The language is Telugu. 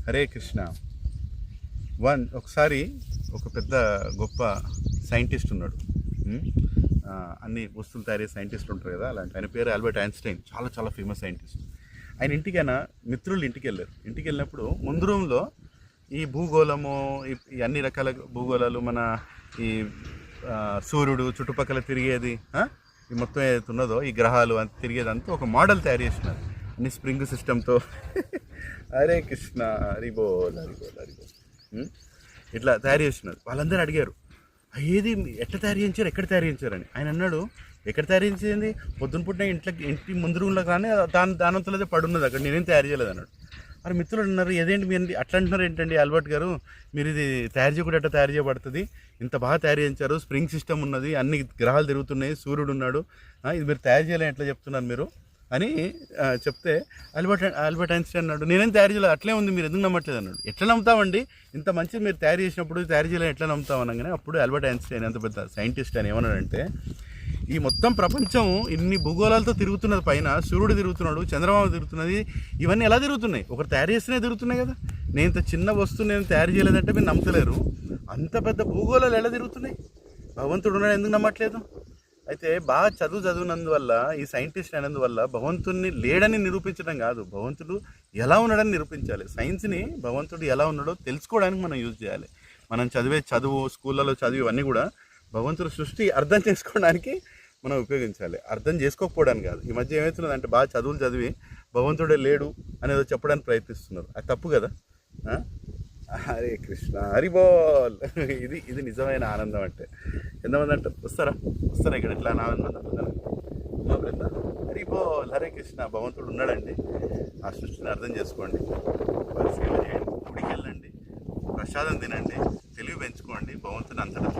హరే కృష్ణ. ఒకసారి ఒక పెద్ద గొప్ప సైంటిస్ట్ ఉన్నాడు. అన్ని వస్తువులు తయారీ సైంటిస్ట్ ఉంటారు కదా, అలాంటి ఆయన పేరు ఆల్బర్ట్ ఐన్స్టైన్. చాలా చాలా ఫేమస్ సైంటిస్ట్. ఆయన ఇంటికైనా మిత్రులు ఇంటికి వెళ్ళారు. ఇంటికి వెళ్ళినప్పుడు ముందు రూమ్లో ఈ భూగోళము, ఈ అన్ని రకాల భూగోళాలు, మన ఈ సూర్యుడు చుట్టుపక్కల తిరిగేది, ఈ మొత్తం ఏదైతే ఉన్నదో ఈ గ్రహాలు అంత తిరిగేదంతా ఒక మోడల్ తయారు చేసినారు అన్ని స్ప్రింగ్ సిస్టంతో. హరే కృష్ణ, హరిబోల్ హరిబోల్ హరిబోల్. ఇట్లా తయారు చేసినారు. వాళ్ళందరూ అడిగారు, ఏది ఎట్లా తయారు చేయించారు, ఎక్కడ తయారు చేయించారని. ఆయన అన్నాడు, ఎక్కడ తయారు చేయించింది, పొద్దున పుట్టిన ఇంటి ముందు రూమ్లో కానీ దానంతలోదే పడున్నది, అక్కడ నేనేం తయారు చేయలేదు అన్నాడు. మరి మిత్రులు అన్నారు, ఏదేంటి మీరు అట్లా అంటున్నారు ఏంటండి ఆల్బర్ట్ గారు, మీరు ఇది తయారు చేయకుండా ఎట్లా తయారు చేయబడుతుంది, ఇంత బాగా తయారు చేయించారు, స్ప్రింగ్ సిస్టమ్ ఉన్నది, అన్ని గ్రహాలు తిరుగుతున్నాయి, సూర్యుడు ఉన్నాడు, ఇది మీరు తయారు చేయాలని ఎట్లా చెప్తున్నారు మీరు అని చెప్తే ఆల్బర్ట్ ఐన్స్టైన్ అన్నాడు, నేనేం తయారు చేయలేదు, అట్లే ఉంది, మీరు ఎందుకు నమ్మట్లేదు అన్నాడు. ఎట్లా నమ్ముతామండి, ఇంత మంచి మీరు తయారు చేసినప్పుడు తయారు చేయాలని ఎట్లా నమ్ముతాం అనగానే అప్పుడు ఆల్బర్ట్ ఐన్స్టైన్ ఎంత పెద్ద సైంటిస్ట్ అని ఏమన్నాడంటే, ఈ మొత్తం ప్రపంచం ఇన్ని భూగోళాలతో తిరుగుతున్నది, పైన సూర్యుడు తిరుగుతున్నాడు, చంద్రమామ తిరుగుతున్నది, ఇవన్నీ ఎలా తిరుగుతున్నాయి, ఒకరు తయారు చేస్తేనే తిరుగుతున్నాయి కదా. నేను ఇంత చిన్న వస్తువు నేను తయారు చేయలేదంటే మీరు నమ్మలేరు, అంత పెద్ద భూగోళాలు ఎలా తిరుగుతున్నాయి, భగవంతుడు ఉన్నాడు ఎందుకు నమ్మట్లేదు. అయితే బాగా చదివినందువల్ల, ఈ సైంటిస్ట్ అయినందువల్ల భగవంతుడిని లేడని నిరూపించడం కాదు, భగవంతుడు ఎలా ఉన్నాడని నిరూపించాలి. సైన్స్ని భగవంతుడు ఎలా ఉన్నాడో తెలుసుకోవడానికి మనం యూజ్ చేయాలి. మనం చదివే చదువు, స్కూళ్ళలో చదివి ఇవన్నీ కూడా భగవంతుడి సృష్టి అర్థం చేసుకోవడానికి మనం ఉపయోగించాలి, అర్థం చేసుకోకపోవడానికి కాదు. ఈ మధ్య ఏమవుతున్నదంటే బాగా చదువులు చదివి భగవంతుడే లేడు అనేదో చెప్పడానికి ప్రయత్నిస్తున్నారు, అది తప్పు కదా. హరే కృష్ణ, హరిబోల్. ఇది నిజమైన ఆనందం అంటే. ఎంతమంది అంటారు, వస్తారా ఇక్కడ ఇట్లా ఆనందం అంటున్నారు. హరిబోల్, హరే కృష్ణ. భగవంతుడు ఉన్నాడండి, ఆ సృష్టిని అర్థం చేసుకోండి, వారి సేవ చేయండి, గుడికి వెళ్ళండి, ప్రసాదం తినండి, తెలివి పెంచుకోండి, భగవంతుని అంతటా